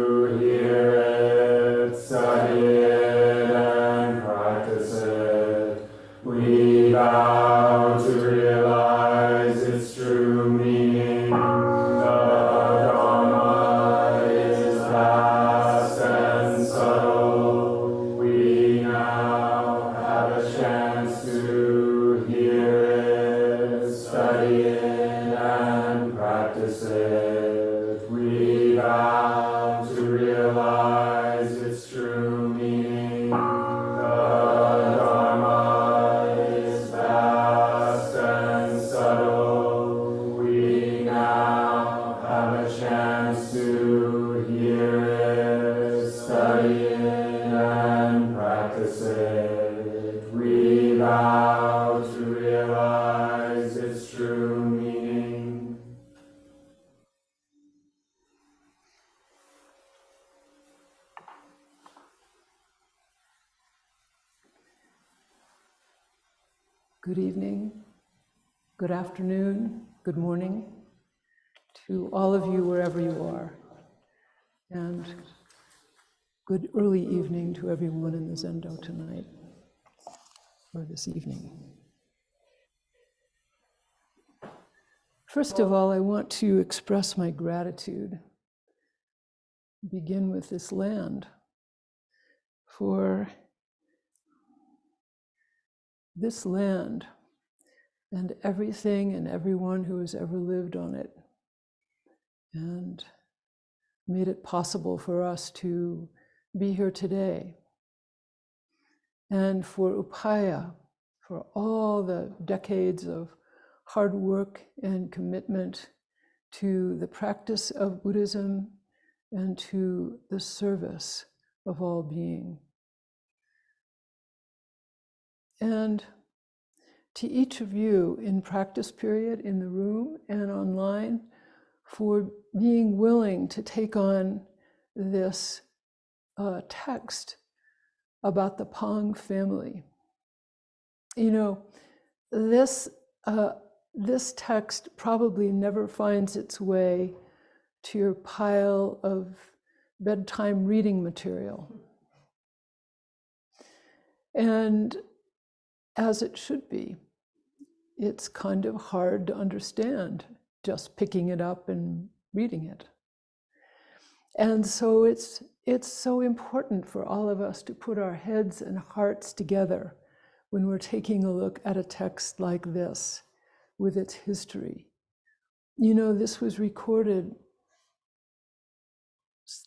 to hear it, study it, and practice it. We vow to realize its true meaning. The Dharma is vast and subtle. We now have a chance to hear it, study it, and practice it. We vow to realize its true meaning. The Dharma is vast and subtle. We now have a chance to hear it, study it, and practice it. We vow to realize its true meaning. Good evening, good afternoon, good morning to all of you wherever you are, and good early evening to everyone in the Zendo tonight, or this evening. First of all, I want to express my gratitude, begin with this land, for this land and everything and everyone who has ever lived on it, and made it possible for us to be here today. And for Upaya, for all the decades of hard work and commitment to the practice of Buddhism and to the service of all being. And to each of you in practice period in the room and online for being willing to take on this text about the Pong family. You know, this text probably never finds its way to your pile of bedtime reading material. And as it should be, it's kind of hard to understand just picking it up and reading it. And so it's so important for all of us to put our heads and hearts together when we're taking a look at a text like this with its history. You know, this was recorded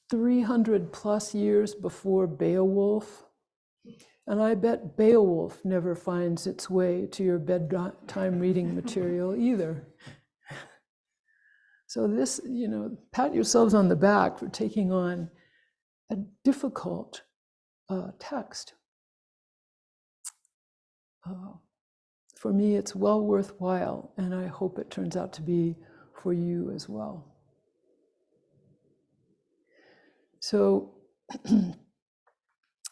300 plus years before Beowulf. And I bet Beowulf never finds its way to your bedtime reading material either. So this, you know, pat yourselves on the back for taking on a difficult text. For me, it's well worthwhile, and I hope it turns out to be for you as well. So,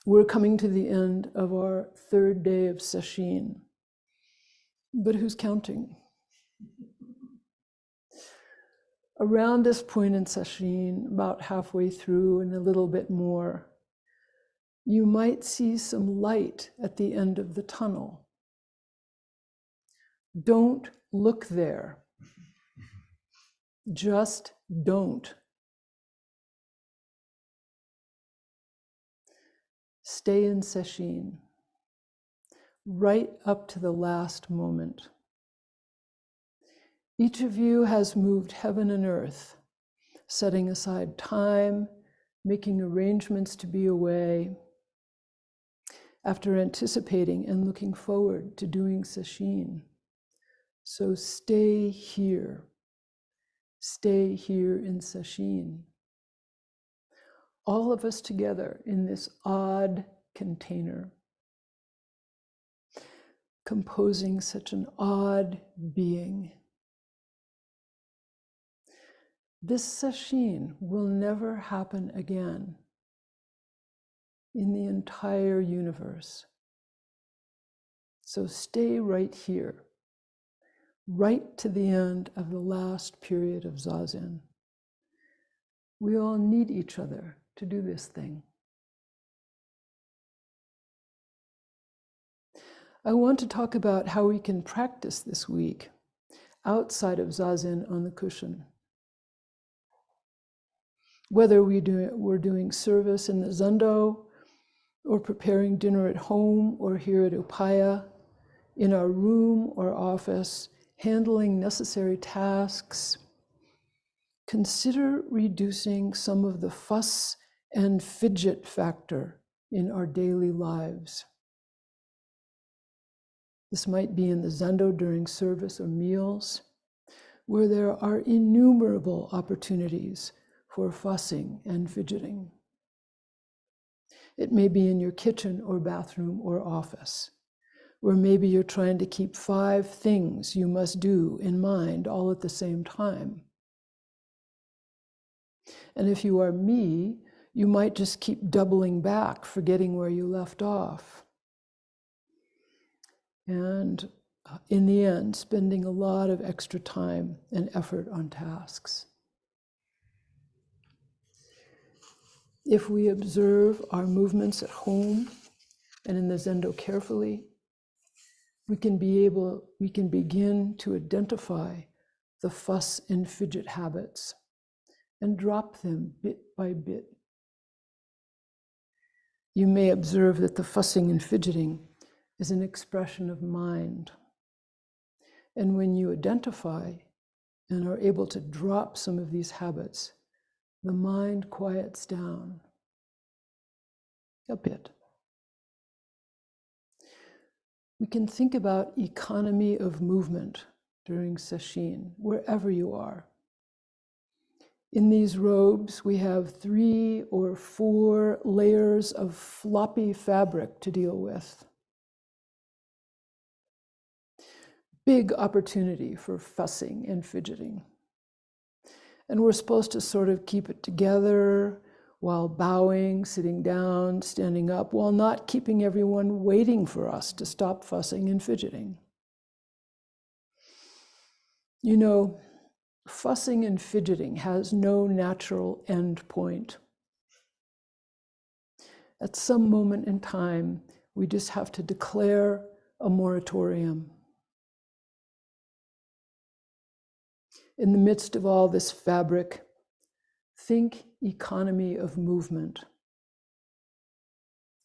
we're coming to the end of our third day of sesshin, but who's counting? Around this point in sesshin, about halfway through and a little bit more, you might see some light at the end of the tunnel. Don't look there. Just don't. Stay in sesshin, right up to the last moment. Each of you has moved heaven and earth, setting aside time, making arrangements to be away, after anticipating and looking forward to doing sesshin. So stay here in sesshin. All of us together in this odd container, composing such an odd being. This sesshin will never happen again in the entire universe. So stay right here, right to the end of the last period of Zazen. We all need each other to do this thing. I want to talk about how we can practice this week outside of Zazen on the cushion. Whether we're doing service in the Zendo, or preparing dinner at home or here at Upaya, in our room or office, handling necessary tasks, consider reducing some of the fuss and fidget factor in our daily lives. This might be in the Zendo during service or meals, where there are innumerable opportunities for fussing and fidgeting. It may be in your kitchen or bathroom or office, where maybe you're trying to keep 5 things you must do in mind all at the same time. And if you are me, you might just keep doubling back, forgetting where you left off. And in the end, spending a lot of extra time and effort on tasks. If we observe our movements at home and in the Zendo carefully, we can begin to identify the fuss and fidget habits and drop them bit by bit. You may observe that the fussing and fidgeting is an expression of mind. And when you identify and are able to drop some of these habits, the mind quiets down a bit. We can think about economy of movement during sesshin, wherever you are. In these robes, we have 3 or 4 layers of floppy fabric to deal with. Big opportunity for fussing and fidgeting. And we're supposed to sort of keep it together while bowing, sitting down, standing up, while not keeping everyone waiting for us to stop fussing and fidgeting. You know, fussing and fidgeting has no natural end point. At some moment in time, we just have to declare a moratorium. In the midst of all this fabric, think economy of movement.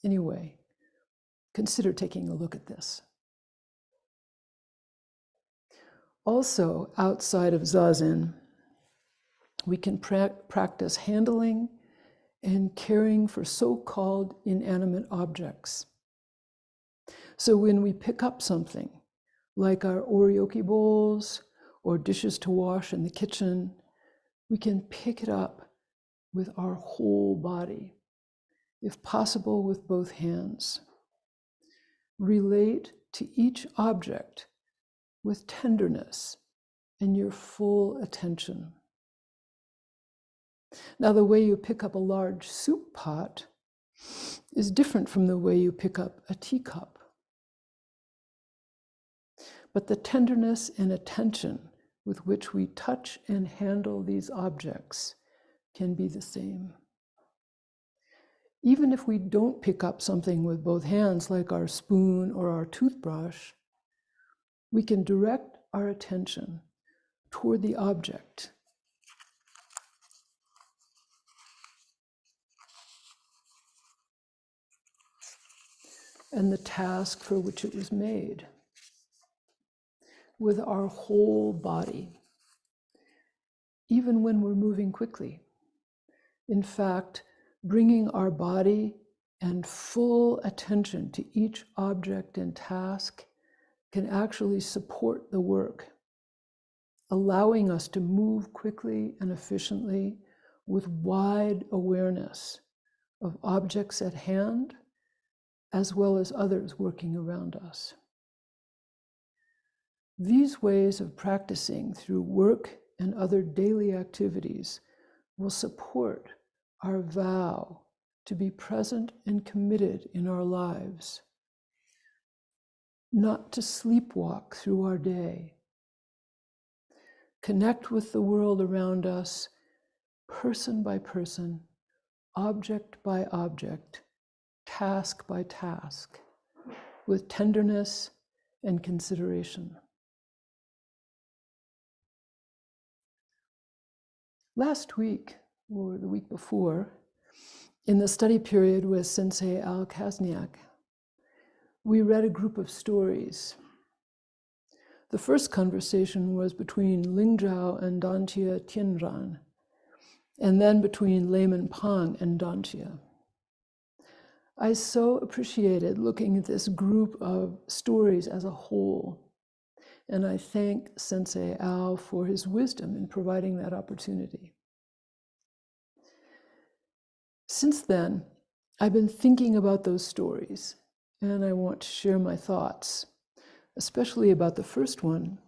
Anyway, consider taking a look at this. Also, outside of Zazen, we can practice handling and caring for so-called inanimate objects. So when we pick up something, like our oryoki bowls or dishes to wash in the kitchen, we can pick it up with our whole body, if possible with both hands. Relate to each object with tenderness and your full attention. Now, the way you pick up a large soup pot is different from the way you pick up a teacup. But the tenderness and attention with which we touch and handle these objects can be the same. Even if we don't pick up something with both hands, like our spoon or our toothbrush, we can direct our attention toward the object and the task for which it was made with our whole body, even when we're moving quickly. In fact, bringing our body and full attention to each object and task can actually support the work, allowing us to move quickly and efficiently with wide awareness of objects at hand, as well as others working around us. These ways of practicing through work and other daily activities will support our vow to be present and committed in our lives, not to sleepwalk through our day. Connect with the world around us person by person, object by object, task by task, with tenderness and consideration. Last week, or the week before, in the study period with Sensei Al-Kazniak, we read a group of stories. The first conversation was between Ling Zhao and Dansia Tienran, and then between Laywoman Pong and Dansia. I so appreciated looking at this group of stories as a whole, and I thank Sensei Al for his wisdom in providing that opportunity. Since then, I've been thinking about those stories, and I want to share my thoughts, especially about the first one,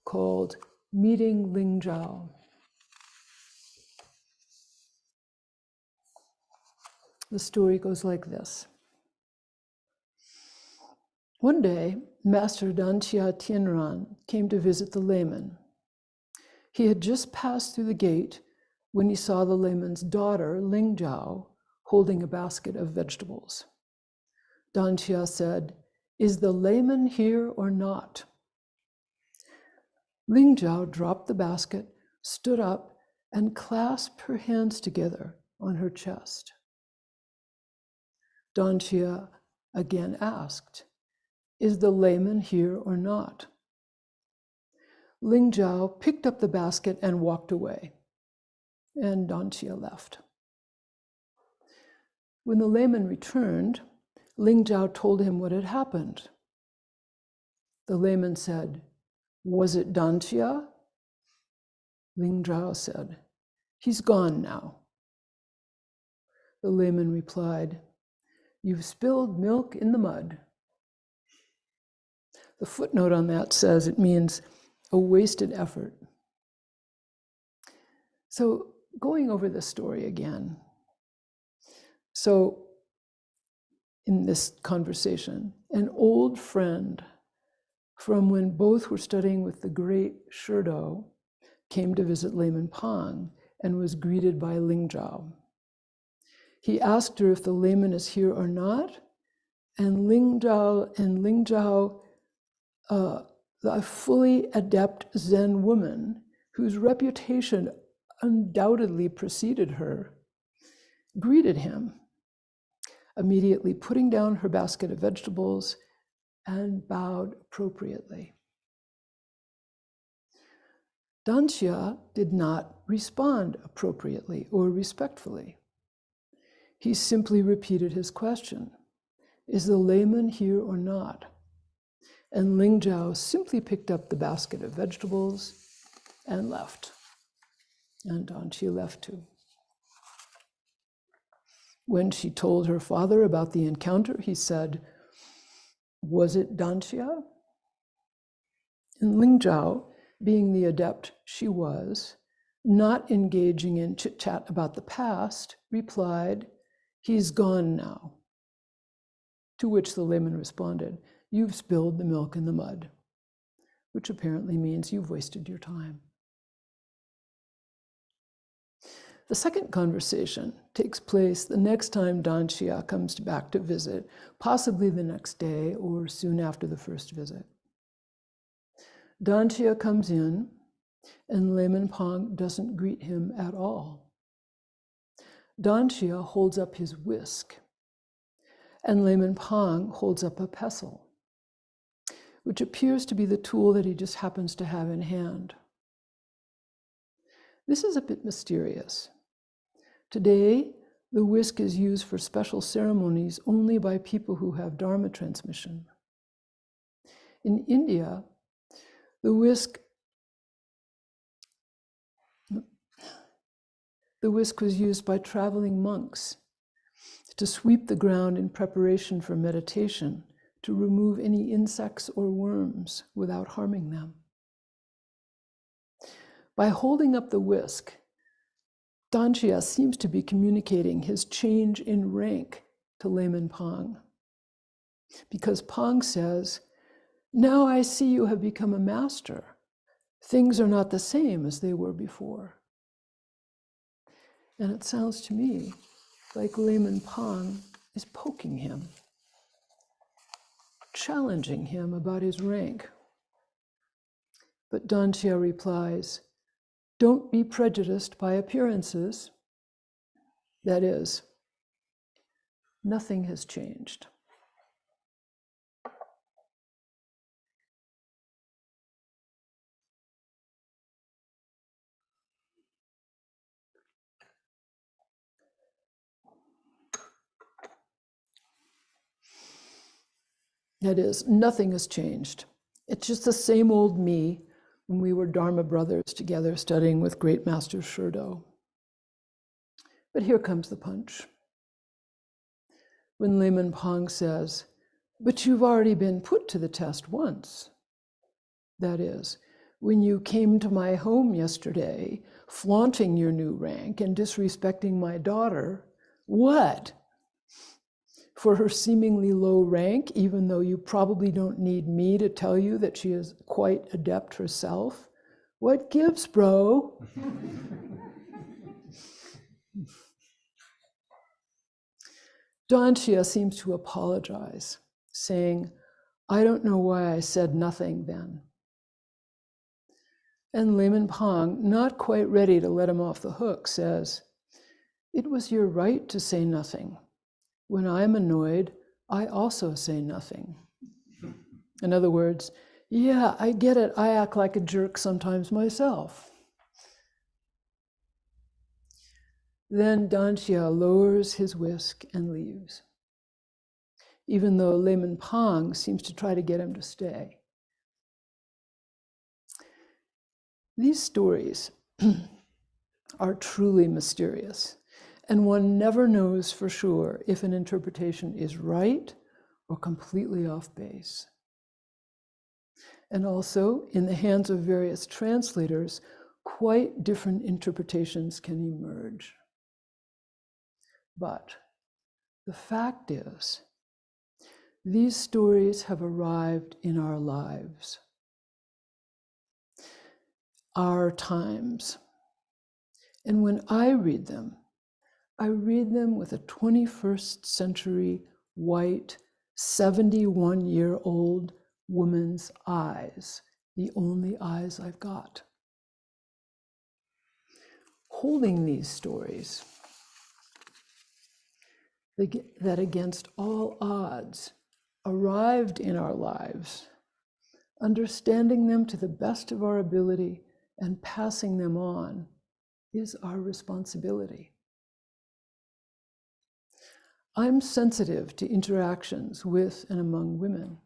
called Meeting Ling Jao. The story goes like this. One day, Master Dansia Tienran came to visit the layman. He had just passed through the gate when he saw the layman's daughter, Ling Jao, holding a basket of vegetables. Dansia said, "Is the layman here or not?" Ling Jao dropped the basket, stood up, and clasped her hands together on her chest. Dansia again asked, "Is the layman here or not?" Ling Zhao picked up the basket and walked away, and Dansia left. When the layman returned, Ling Zhao told him what had happened. The layman said, "Was it Dansia?" Ling Zhao said, "He's gone now." The layman replied, "You've spilled milk in the mud." The footnote on that says it means a wasted effort. So going over the story again. So in this conversation, an old friend from when both were studying with the great Shurdo came to visit Laywoman Pong and was greeted by Ling Jao. He asked her if the layman is here or not, and Ling Jao, a fully adept Zen woman whose reputation undoubtedly preceded her, greeted him, immediately putting down her basket of vegetables and bowed appropriately. Dansia did not respond appropriately or respectfully. He simply repeated his question, "Is the layman here or not?" And Ling Zhao simply picked up the basket of vegetables and left. And Dansia left too. When she told her father about the encounter, he said, "Was it Dansia?" And Ling Zhao, being the adept she was, not engaging in chit-chat about the past, replied, "He's gone now." To which the layman responded, "You've spilled the milk in the mud," which apparently means you've wasted your time. The second conversation takes place the next time Dansia comes back to visit, possibly the next day or soon after the first visit. Dansia comes in, and Laywoman Pong doesn't greet him at all. Dansia holds up his whisk, and Laywoman Pong holds up a pestle, which appears to be the tool that he just happens to have in hand. This is a bit mysterious. Today, the whisk is used for special ceremonies only by people who have Dharma transmission. In India, the whisk was used by traveling monks to sweep the ground in preparation for meditation, to remove any insects or worms without harming them. By holding up the whisk, Dansia seems to be communicating his change in rank to Laywoman Pong. Because Pong says, "Now I see you have become a master. Things are not the same as they were before." And it sounds to me like Layman Pong is poking him, challenging him about his rank. But Dansia replies, don't be prejudiced by appearances. That is, nothing has changed. That is, nothing has changed. It's just the same old me when we were Dharma brothers together studying with Great Master Shurdo. But here comes the punch. When Layman Pong says, but you've already been put to the test once. That is, when you came to my home yesterday, flaunting your new rank and disrespecting my daughter, what? For her seemingly low rank, even though you probably don't need me to tell you that she is quite adept herself? What gives, bro? Dansia seems to apologize, saying, I don't know why I said nothing then. And Layman Pong, not quite ready to let him off the hook, says, it was your right to say nothing. When I'm annoyed, I also say nothing. In other words, yeah, I get it. I act like a jerk sometimes myself. Then Dansia lowers his whisk and leaves, even though Layman Pong seems to try to get him to stay. These stories are truly mysterious, and one never knows for sure if an interpretation is right or completely off base. And also, in the hands of various translators, quite different interpretations can emerge. But the fact is, these stories have arrived in our lives, our times. And when I read them with a 21st century white, 71-year-old woman's eyes, the only eyes I've got. Holding these stories that against all odds arrived in our lives, understanding them to the best of our ability and passing them on is our responsibility. I'm sensitive to interactions with and among women.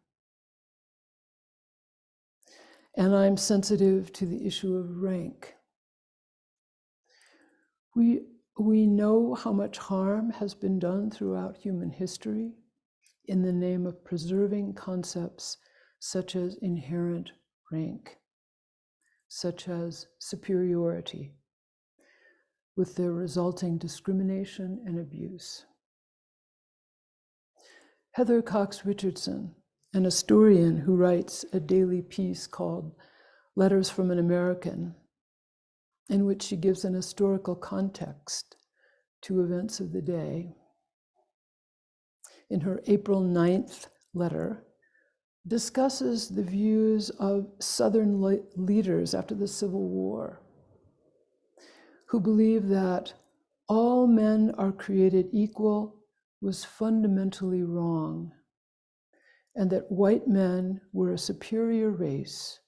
And I'm sensitive to the issue of rank. We know how much harm has been done throughout human history in the name of preserving concepts such as inherent rank, such as superiority, with their resulting discrimination and abuse. Heather Cox Richardson, an historian who writes a daily piece called Letters from an American, in which she gives an historical context to events of the day. In her April 9th letter, discusses the views of Southern leaders after the Civil War, who believe that all men are created equal was fundamentally wrong, and that white men were a superior race,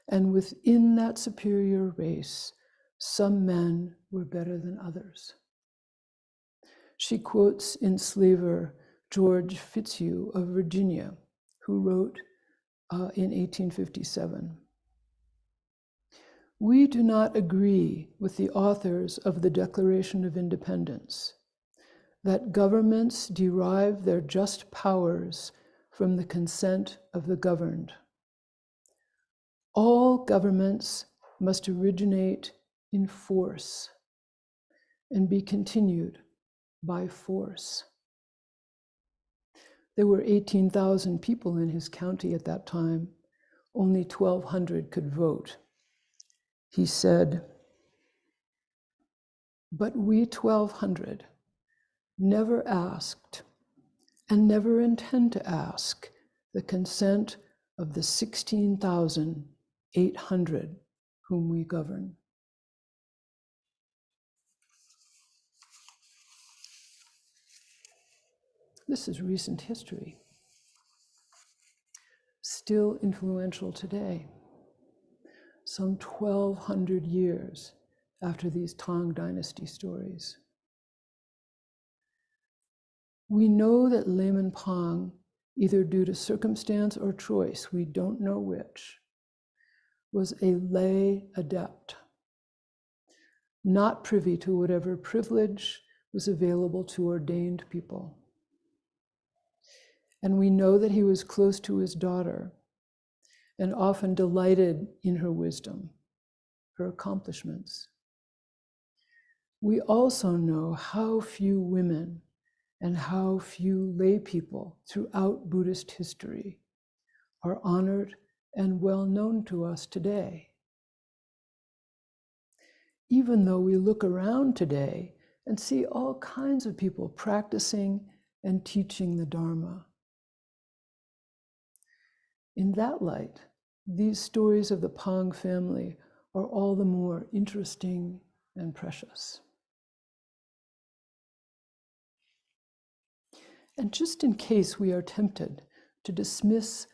and within that superior race, some men were better than others. She quotes enslaver George Fitzhugh of Virginia, who wrote in 1857, "We do not agree with the authors of the Declaration of Independence that governments derive their just powers from the consent of the governed. All governments must originate in force and be continued by force." There were 18,000 people in his county at that time. Only 1,200 could vote. He said, But we 1200 never asked and never intend to ask the consent of the 16,800 whom we govern. This is recent history, still influential today, some 1,200 years after these Tang Dynasty stories. We know that Layman Pong, either due to circumstance or choice, we don't know which, was a lay adept, not privy to whatever privilege was available to ordained people. And we know that he was close to his daughter and often delighted in her wisdom, her accomplishments. We also know how few women and how few lay people throughout Buddhist history are honored and well known to us today. Even though we look around today and see all kinds of people practicing and teaching the Dharma. In that light, these stories of the Pong family are all the more interesting and precious. And just in case we are tempted to dismiss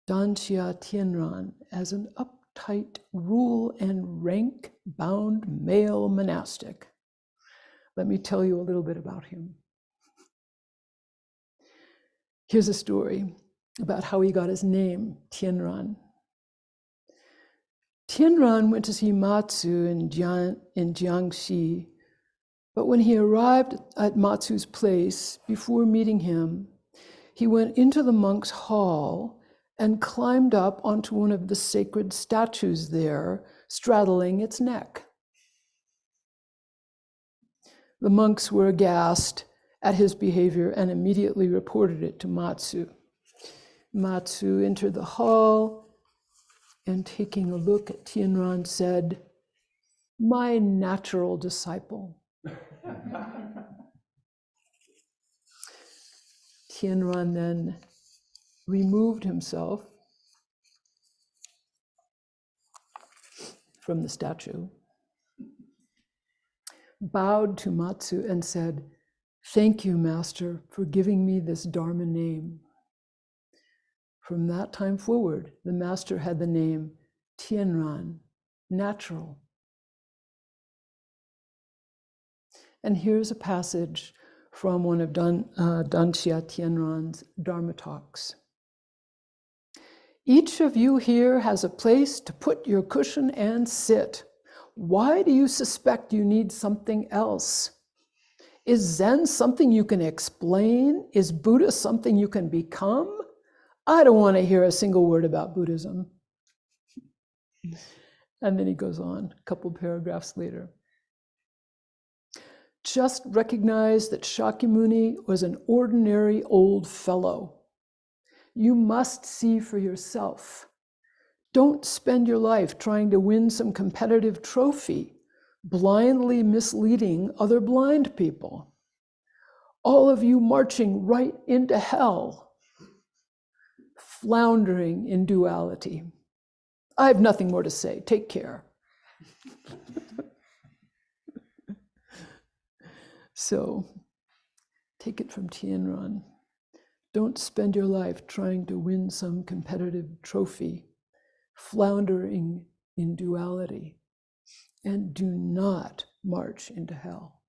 Dansia Tienran as an uptight, rule and rank-bound male monastic, let me tell you a little bit about him. Here's a story about how he got his name, Tienran. Tienran went to see Matsu in Jiangxi, but when he arrived at Matsu's place, before meeting him, he went into the monk's hall and climbed up onto one of the sacred statues there, straddling its neck. The monks were aghast at his behavior and immediately reported it to Matsu. Matsu entered the hall and, taking a look at Tienran, said, "My natural disciple." Tienran then removed himself from the statue, bowed to Matsu and said, "Thank you, Master, for giving me this Dharma name." From that time forward, the Master had the name Tienran, natural. And here's a passage from one of Dansia Tienran's Dharma talks. "Each of you here has a place to put your cushion and sit. Why do you suspect you need something else? Is Zen something you can explain? Is Buddha something you can become? I don't want to hear a single word about Buddhism." And then he goes on, a couple paragraphs later. "Just recognize that Shakyamuni was an ordinary old fellow. You must see for yourself. Don't spend your life trying to win some competitive trophy, blindly misleading other blind people. All of you marching right into hell, floundering in duality. I have nothing more to say. Take care." So, take it from Tienran. Don't spend your life trying to win some competitive trophy, floundering in duality, and do not march into hell.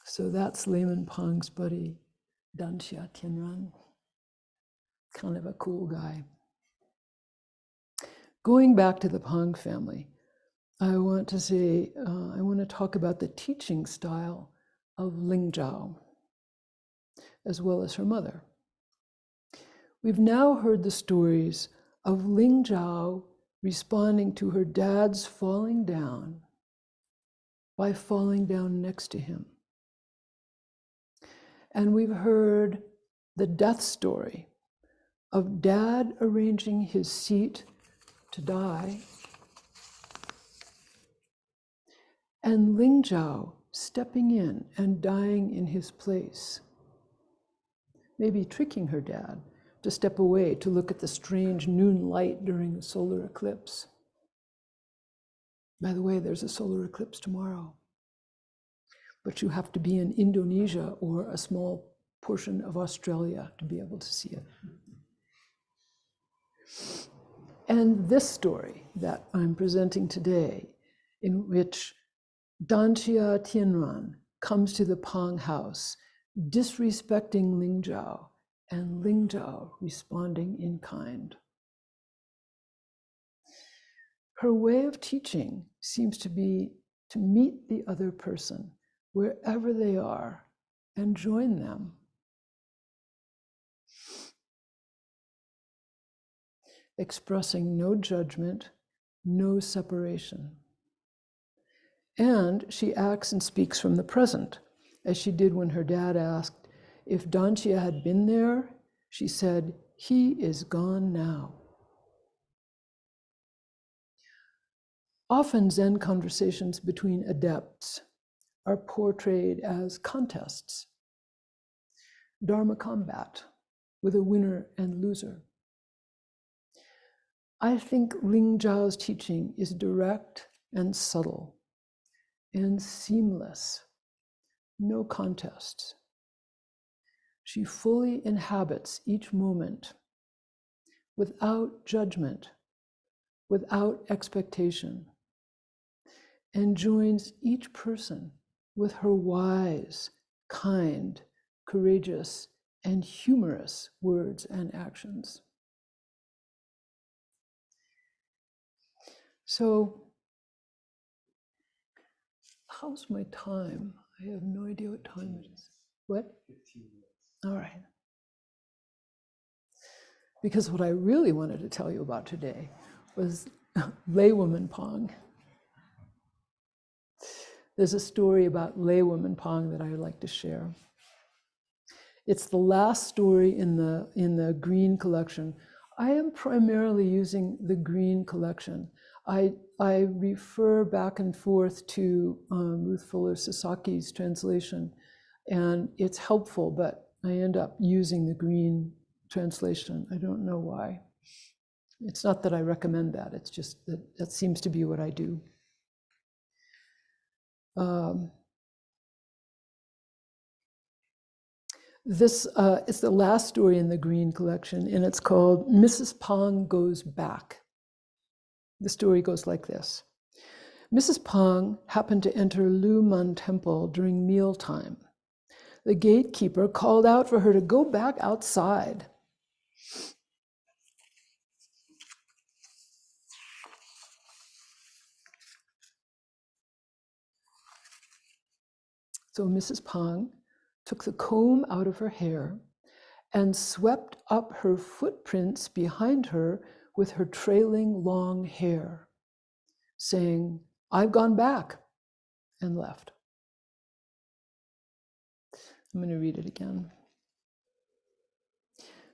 So that's Layman Pong's buddy, Dansia Tienran. Kind of a cool guy. Going back to the Pong family, I want to talk about the teaching style of Ling Zhao, as well as her mother. We've now heard the stories of Ling Jao responding to her dad's falling down by falling down next to him. And we've heard the death story of Dad arranging his seat to die and Ling Jao stepping in and dying in his place, maybe tricking her dad to step away to look at the strange noon light during the solar eclipse. By the way, there's a solar eclipse tomorrow, but you have to be in Indonesia or a small portion of Australia to be able to see it. And this story that I'm presenting today, in which Dansia Tienran comes to the Pong house, disrespecting Ling Zhao, and Ling Jao responding in kind. Her way of teaching seems to be to meet the other person wherever they are and join them. Expressing no judgment, no separation. And she acts and speaks from the present, as she did when her dad asked if Dansia had been there. She said, "He is gone now." Often Zen conversations between adepts are portrayed as contests, Dharma combat with a winner and loser. I think Ling Zhao's teaching is direct and subtle and seamless, no contests. She fully inhabits each moment without judgment, without expectation, and joins each person with her wise, kind, courageous, and humorous words and actions. So, how's my time? I have no idea what time it is. What? 15 minutes. All right. Because what I really wanted to tell you about today was Laywoman Pong. There's a story about Laywoman Pong that I would like to share. It's the last story in the green collection. I am primarily using the green collection. I refer back and forth to Ruth Fuller Sasaki's translation, and it's helpful, but I end up using the green translation. I don't know why. It's not that I recommend that, it's just that that seems to be what I do. This is the last story in the green collection, and it's called Mrs. Pong Goes Back. The story goes like this. Mrs. Pong happened to enter Laywoman Temple during mealtime. The gatekeeper called out for her to go back outside. So Mrs. Pong took the comb out of her hair and swept up her footprints behind her with her trailing long hair, saying, "I've gone back," and left. I'm going to read it again.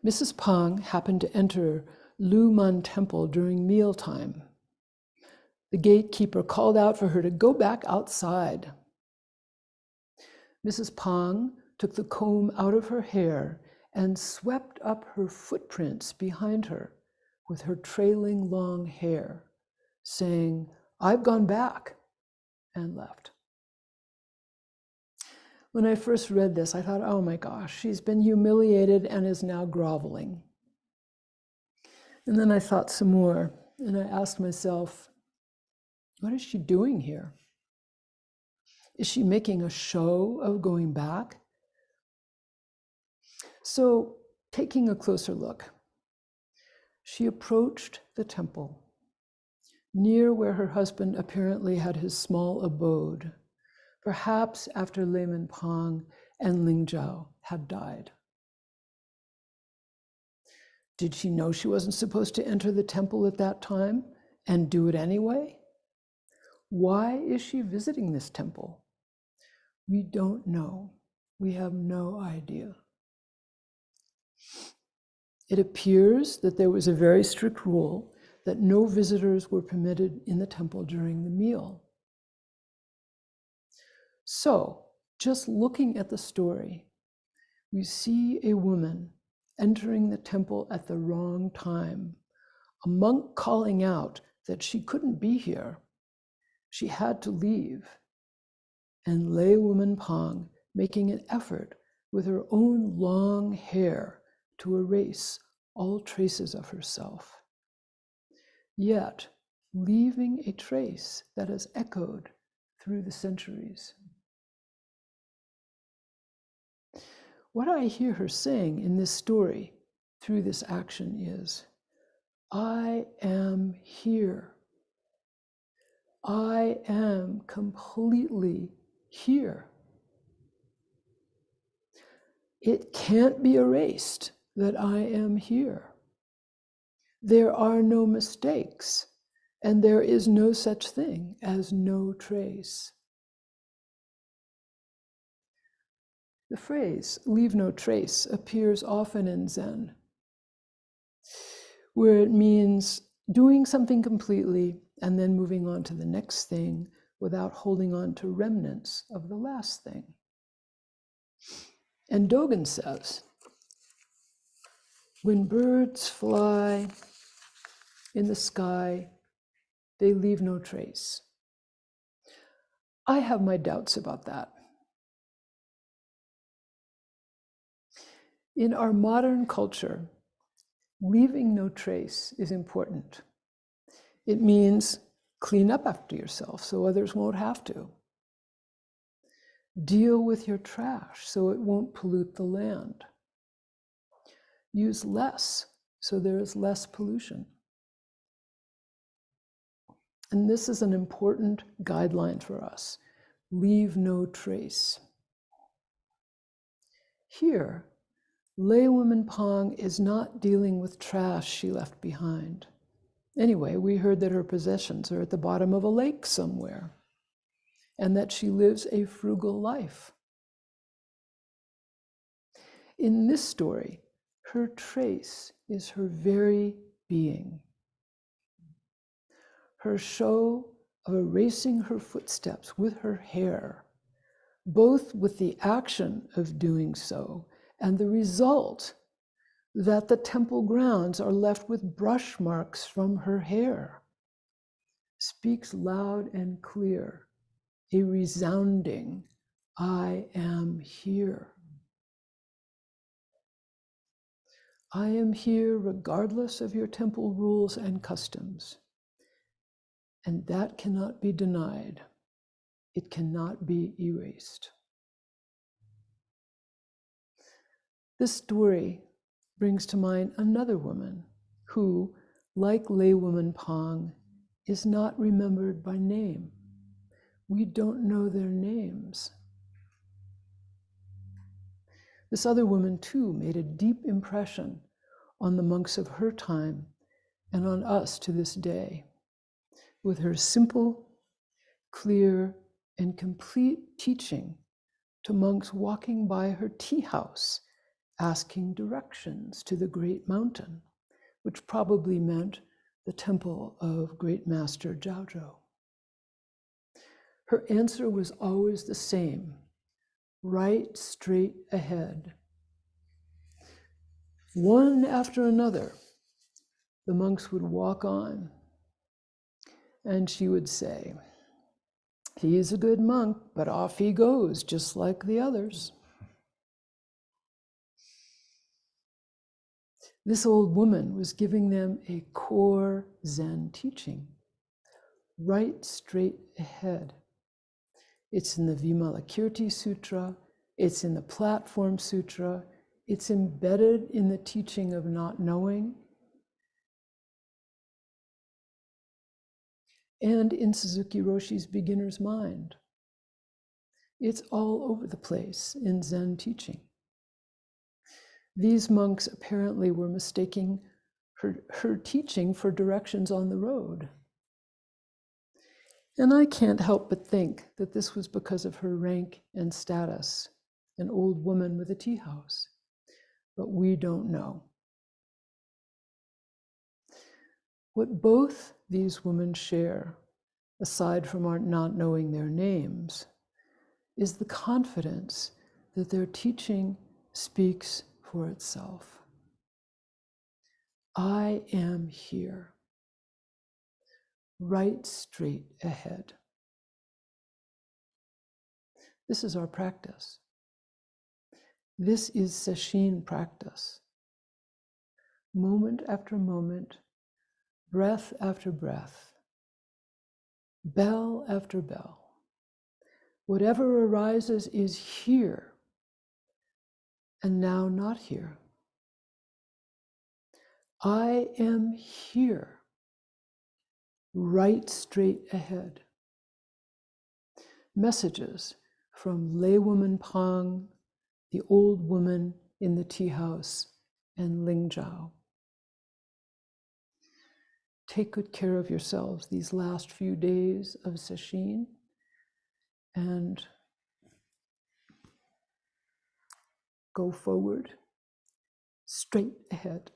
Mrs. Pong happened to enter Laywoman Temple during mealtime. The gatekeeper called out for her to go back outside. Mrs. Pong took the comb out of her hair and swept up her footprints behind her with her trailing long hair, saying, "I've gone back," and left. When I first read this, I thought, oh my gosh, she's been humiliated and is now groveling. And then I thought some more, and I asked myself, what is she doing here? Is she making a show of going back? So, taking a closer look, she approached the temple, near where her husband apparently had his small abode, perhaps after Laywoman Pong and Ling Jao had died. Did she know she wasn't supposed to enter the temple at that time and do it anyway? Why is she visiting this temple? We don't know. We have no idea. It appears that there was a very strict rule that no visitors were permitted in the temple during the meal. So, just looking at the story, we see a woman entering the temple at the wrong time, a monk calling out that she couldn't be here. She had to leave. And Laywoman Pong making an effort with her own long hair to erase all traces of herself, yet leaving a trace that has echoed through the centuries. What I hear her saying in this story through this action is, I am here. I am completely here. It can't be erased that I am here. There are no mistakes, and there is no such thing as no trace. The phrase, leave no trace, appears often in Zen, where it means doing something completely and then moving on to the next thing without holding on to remnants of the last thing. And Dogen says, when birds fly in the sky, they leave no trace. I have my doubts about that. In our modern culture, leaving no trace is important. It means clean up after yourself so others won't have to. Deal with your trash so it won't pollute the land. Use less so there is less pollution. And this is an important guideline for us. Leave no trace. Here, Laywoman Pong is not dealing with trash she left behind. Anyway, we heard that her possessions are at the bottom of a lake somewhere, and that she lives a frugal life. In this story, her trace is her very being. Her show of erasing her footsteps with her hair, both with the action of doing so and the result that the temple grounds are left with brush marks from her hair, speaks loud and clear, a resounding, I am here. I am here regardless of your temple rules and customs. And that cannot be denied. It cannot be erased. This story brings to mind another woman who, like Laywoman Pong, is not remembered by name. We don't know their names. This other woman, too, made a deep impression on the monks of her time and on us to this day, with her simple, clear, and complete teaching to monks walking by her tea house, asking directions to the great mountain, which probably meant the temple of Great Master Zhao. Her answer was always the same, right straight ahead. One after another, the monks would walk on, and she would say, he's a good monk, but off he goes, just like the others. This old woman was giving them a core Zen teaching, right straight ahead. It's in the Vimalakirti Sutra, it's in the Platform Sutra, it's embedded in the teaching of not knowing, and in Suzuki Roshi's Beginner's Mind. It's all over the place in Zen teaching. These monks apparently were mistaking her teaching for directions on the road. And I can't help but think that this was because of her rank and status, an old woman with a tea house. But we don't know. What both these women share, aside from our not knowing their names, is the confidence that their teaching speaks for itself. I am here, right straight ahead. This is our practice. This is Sesshin practice. Moment after moment, breath after breath, bell after bell. Whatever arises is here and now not here. I am here, right straight ahead. Messages from Laywoman Pong, the old woman in the tea house, and Ling Zhao. Take good care of yourselves these last few days of Sesshin, and go forward, straight ahead.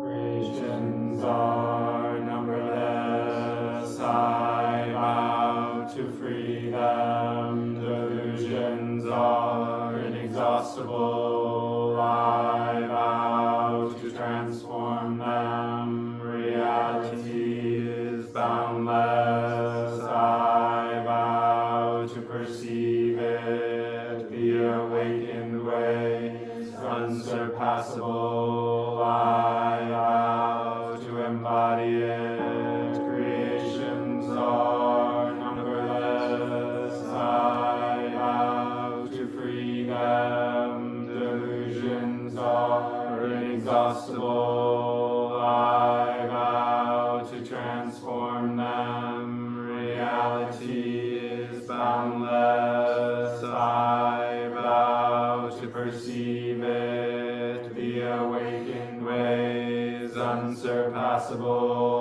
Creations are numberless, I vow to free them. Delusions are inexhaustible, I vow to transform them. Reality is boundless, I vow to perceive it. The awakened way is unsurpassable, I vow to embody it. Creations are numberless, I vow to free them. Delusions are inexhaustible, I vow to transform them. Reality is boundless, I vow to perceive it. The awakened way is unsurpassable,